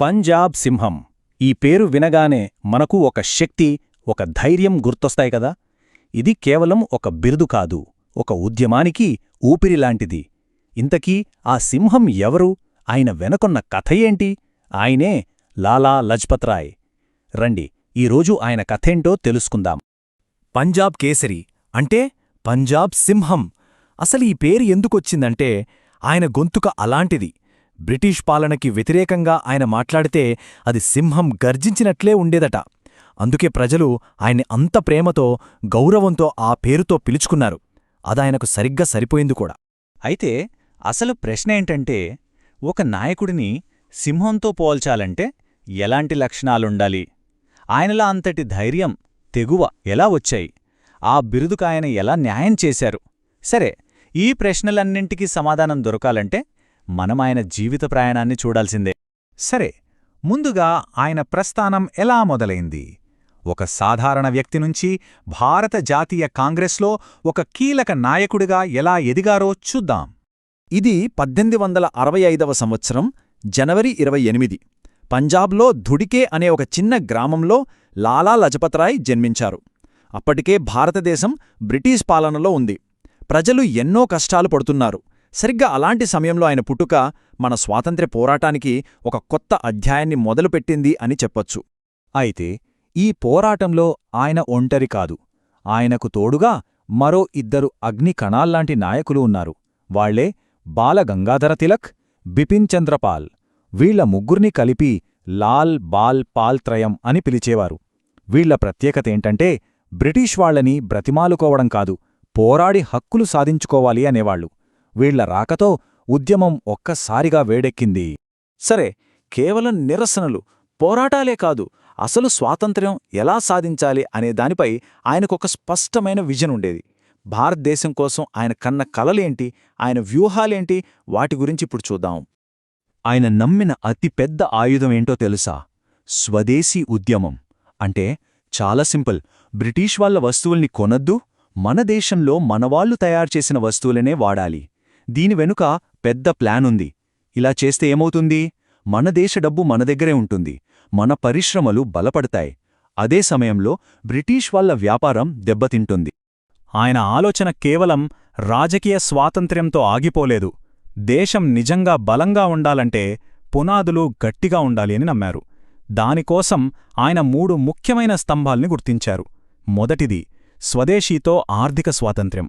పంజాబ్ సింహం. ఈ పేరు వినగానే మనకు ఒక శక్తి, ఒక ధైర్యం గుర్తొస్తాయి కదా. ఇది కేవలం ఒక బిరుదు కాదు, ఒక ఉద్యమానికి ఊపిరిలాంటిది. ఇంతకీ ఆ సింహం ఎవరు? ఆయన వెనకొన్న కథ ఏంటి? ఆయనే లాలా లజ్పత్ రాయ్. రండి, ఈరోజు ఆయన కథేంటో తెలుసుకుందాం. పంజాబ్ కేసరి అంటే పంజాబ్ సింహం. అసలు ఈ పేరు ఎందుకొచ్చిందంటే ఆయన గొంతుక అలాంటిది. బ్రిటిష్ పాలనకి వ్యతిరేకంగా ఆయన మాట్లాడితే అది సింహం గర్జించినట్లే ఉండేదట. అందుకే ప్రజలు ఆయన్ని అంత ప్రేమతో, గౌరవంతో ఆ పేరుతో పిలుచుకున్నారు. అదాయనకు సరిగ్గా సరిపోయింది కూడా. అయితే అసలు ప్రశ్నేంటంటే, ఒక నాయకుడిని సింహంతో పోల్చాలంటే ఎలాంటి లక్షణాలుండాలి? ఆయనలా అంతటి ధైర్యం, తెగువ ఎలా వచ్చాయి? ఆ బిరుదుకాయన ఎలా న్యాయం చేశారు? సరే, ఈ ప్రశ్నలన్నింటికీ సమాధానం దొరకాలంటే మనం ఆయన జీవిత ప్రయాణాన్ని చూడాల్సిందే. సరే, ముందుగా ఆయన ప్రస్థానం ఎలా మొదలైంది? ఒక సాధారణ వ్యక్తి నుంచి భారత జాతీయ కాంగ్రెస్లో ఒక కీలక నాయకుడిగా ఎలా ఎదిగారో చూద్దాం. ఇది 1865వ సంవత్సరం జనవరి 28. పంజాబ్లో ధుడికే అనే ఒక చిన్న గ్రామంలో లాలా లజపత్ రాయ్ జన్మించారు. అప్పటికే భారతదేశం బ్రిటిష్ పాలనలో ఉంది. ప్రజలు ఎన్నో కష్టాలు పడుతున్నారు. సరిగ్గా అలాంటి సమయంలో ఆయన పుట్టుక మన స్వాతంత్ర్య పోరాటానికి ఒక కొత్త అధ్యాయాన్ని మొదలుపెట్టింది అని చెప్పొచ్చు. అయితే ఈ పోరాటంలో ఆయన ఒంటరి కాదు. ఆయనకు తోడుగా మరో ఇద్దరు అగ్ని కణాల్లాంటి నాయకులు ఉన్నారు. వాళ్లే బాల గంగాధర తిలక్, బిపిన్ చంద్రపాల్. వీళ్ల ముగ్గుర్ని కలిపి లాల్ బాల్ పాల్ త్రయం అని పిలిచేవారు. వీళ్ల ప్రత్యేకతేంటంటే బ్రిటిష్ వాళ్లని బ్రతిమాలుకోవడం కాదు, పోరాడి హక్కులు సాధించుకోవాలి అనేవాళ్లు. వీళ్ల రాకతో ఉద్యమం ఒక్కసారిగా వేడెక్కింది. సరే, కేవలం నిరసనలు, పోరాటాలే కాదు, అసలు స్వాతంత్ర్యం ఎలా సాధించాలి అనే దానిపై ఆయనకొక స్పష్టమైన విజన్ ఉండేది. భారతదేశం కోసం ఆయన కన్న కలలేంటి, ఆయన వ్యూహాలేంటి, వాటి గురించిప్పుడు చూద్దాం. ఆయన నమ్మిన అతిపెద్ద ఆయుధమేంటో తెలుసా? స్వదేశీ ఉద్యమం. అంటే చాలా సింపుల్. బ్రిటిష్ వాళ్ల వస్తువుల్ని కొనద్దు, మన దేశంలో మనవాళ్లు తయారుచేసిన వస్తువులనే వాడాలి. దీని వెనుక పెద్ద ప్లానుంది. ఇలా చేస్తే ఏమవుతుంది? మన దేశ డబ్బు మన దగ్గరే ఉంటుంది, మన పరిశ్రమలు బలపడతాయి. అదే సమయంలో బ్రిటిష్ వాళ్ల వ్యాపారం దెబ్బతింటుంది. ఆయన ఆలోచన కేవలం రాజకీయ స్వాతంత్ర్యంతో ఆగిపోలేదు. దేశం నిజంగా బలంగా ఉండాలంటే పునాదులు గట్టిగా ఉండాలి అని నమ్మారు. దానికోసం ఆయన 3 ముఖ్యమైన స్తంభాల్ని గుర్తించారు. మొదటిది స్వదేశీతో ఆర్థిక స్వాతంత్ర్యం.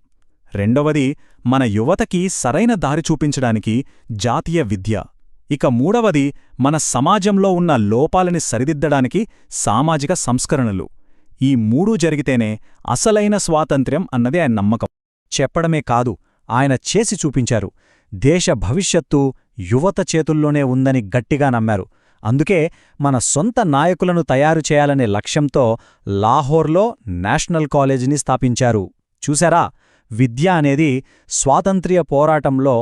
రెండవది మన యువతకి సరైన దారి చూపించడానికి జాతీయ విద్య. ఇక మూడవది మన సమాజంలో ఉన్న లోపాలని సరిదిద్దడానికి సామాజిక సంస్కరణలు. ఈ 3 జరిగితేనే అసలైన స్వాతంత్ర్యం అన్నది ఆయన నమ్మకం. చెప్పడమే కాదు, ఆయన చేసి చూపించారు. దేశ భవిష్యత్తు యువత చేతుల్లోనే ఉందని గట్టిగా నమ్మారు. అందుకే మన సొంత నాయకులను తయారు చేయాలనే లక్ష్యంతో లాహోర్లో నేషనల్ కాలేజీని స్థాపించారు. చూశారా? విద్య అనేది స్వాతంత్ర్య పోరాటంలో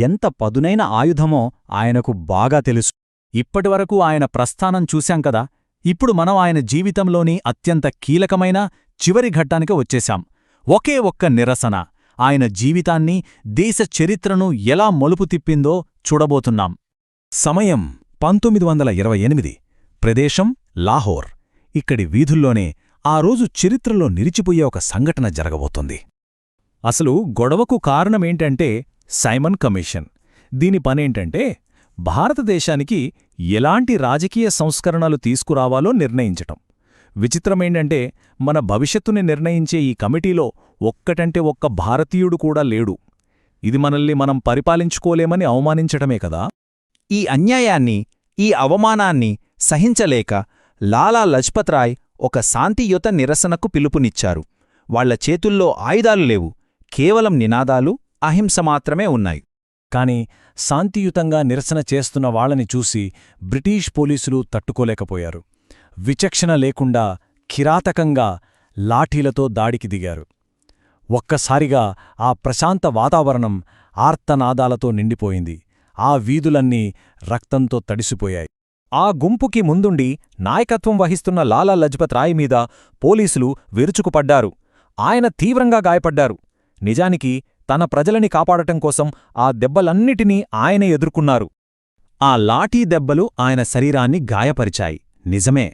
ఎంత పదునైన ఆయుధమో ఆయనకు బాగా తెలుసు. ఇప్పటివరకు ఆయన ప్రస్థానం చూశాం కదా. ఇప్పుడు మనం ఆయన జీవితంలోని అత్యంత కీలకమైన చివరి ఘట్టానికి వచ్చేశాం. ఒకే ఒక్క నిరసన ఆయన జీవితాన్ని, దేశ చరిత్రను ఎలా మలుపు తిప్పిందో చూడబోతున్నాం. సమయం 1928. ప్రదేశం లాహోర్. ఇక్కడి వీధుల్లోనే ఆ రోజు చరిత్రలో నిలిచిపోయే ఒక సంఘటన జరగబోతోంది. అసలు గొడవకు కారణమేంటంటే సైమన్ కమిషన్. దీని పనేంటంటే భారతదేశానికి ఎలాంటి రాజకీయ సంస్కరణలు తీసుకురావాలో నిర్ణయించటం. విచిత్రమేంటంటే మన భవిష్యత్తుని నిర్ణయించే ఈ కమిటీలో ఒక్కటంటే ఒక్క భారతీయుడు కూడా లేడు. ఇది మనల్ని మనం పరిపాలించుకోలేమని అవమానించటమే కదా. ఈ అన్యాయాన్ని, ఈ అవమానాన్ని సహించలేక లాలా లజ్పత్ రాయ్ ఒక శాంతియుత నిరసనకు పిలుపునిచ్చారు. వాళ్ల చేతుల్లో ఆయుధాలు లేవు, కేవలం నినాదాలు, అహింస మాత్రమే ఉన్నాయి. కాని శాంతియుతంగా నిరసన చేస్తున్న వాళ్ళని చూసి బ్రిటిష్ పోలీసులు తట్టుకోలేకపోయారు. విచక్షణ లేకుండా కిరాతకంగా లాఠీలతో దాడికి దిగారు. ఒక్కసారిగా ఆ ప్రశాంత వాతావరణం ఆర్తనాదాలతో నిండిపోయింది. ఆ వీధులన్నీ రక్తంతో తడిసిపోయాయి. ఆ గుంపుకి ముందుండి నాయకత్వం వహిస్తున్న లాలా లజ్పత్ రాయ్ మీద పోలీసులు విరుచుకుపడ్డారు. ఆయన తీవ్రంగా గాయపడ్డారు. నిజానికి తన ప్రజలని కాపాడటం కోసం ఆ దెబ్బలన్నిటినీ ఆయనే ఎదుర్కొన్నారు. ఆ లాఠీ దెబ్బలు ఆయన శరీరాన్ని గాయపరిచాయి, నిజమే.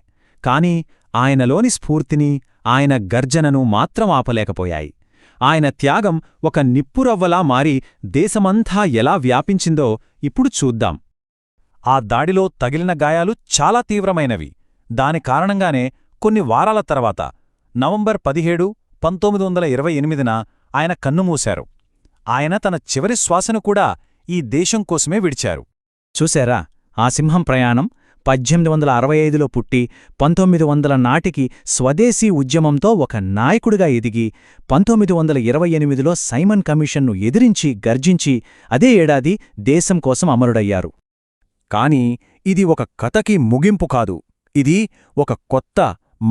కాని ఆయనలోని స్ఫూర్తిని, ఆయన గర్జనను మాత్రం ఆపలేకపోయాయి. ఆయన త్యాగం ఒక నిప్పురవ్వలా మారి దేశమంతా ఎలా వ్యాపించిందో ఇప్పుడు చూద్దాం. ఆ దాడిలో తగిలిన గాయాలు చాలా తీవ్రమైనవి. దాని కారణంగానే కొన్ని వారాల తర్వాత నవంబర్ 17, 1928న ఆయన కన్నుమూశారు. ఆయన తన చివరి శ్వాసను కూడా ఈ దేశం కోసమే విడిచారు. చూశారా, ఆ సింహం ప్రయాణం 1865లో పుట్టి 1900 నాటికి స్వదేశీ ఉద్యమంతో ఒక నాయకుడిగా ఎదిగి 1928లో సైమన్ కమిషన్ను ఎదిరించి గర్జించి అదే ఏడాది దేశం కోసం అమరుడయ్యారు. కాని ఇది ఒక కథకి ముగింపు కాదు. ఇది ఒక కొత్త,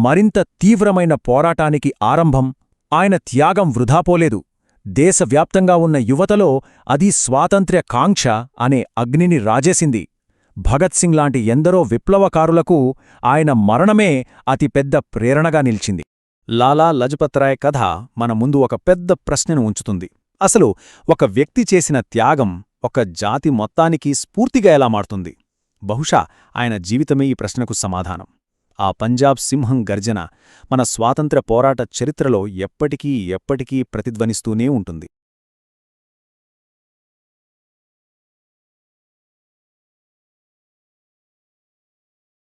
మరింత తీవ్రమైన పోరాటానికి ఆరంభం. ఆయన త్యాగం వృధాపోలేదు. దేశవ్యాప్తంగా ఉన్న యువతలో అది స్వాతంత్ర్య కాంక్ష అనే అగ్నిని రాజేసింది. భగత్ సింగ్ లాంటి ఎందరో విప్లవకారులకు ఆయన మరణమే అతిపెద్ద ప్రేరణగా నిలిచింది. లాలా లజపత్ రాయ్ కథ మన ముందు ఒక పెద్ద ప్రశ్నను ఉంచుతుంది. అసలు ఒక వ్యక్తి చేసిన త్యాగం ఒక జాతి మొత్తానికి స్ఫూర్తిగా ఎలా మారుతుంది? బహుశా ఆయన జీవితమే ఈ ప్రశ్నకు సమాధానం. ఆ పంజాబ్ సింహం గర్జన మన స్వాతంత్ర్య పోరాట చరిత్రలో ఎప్పటికీ ప్రతిధ్వనిస్తూనే ఉంటుంది.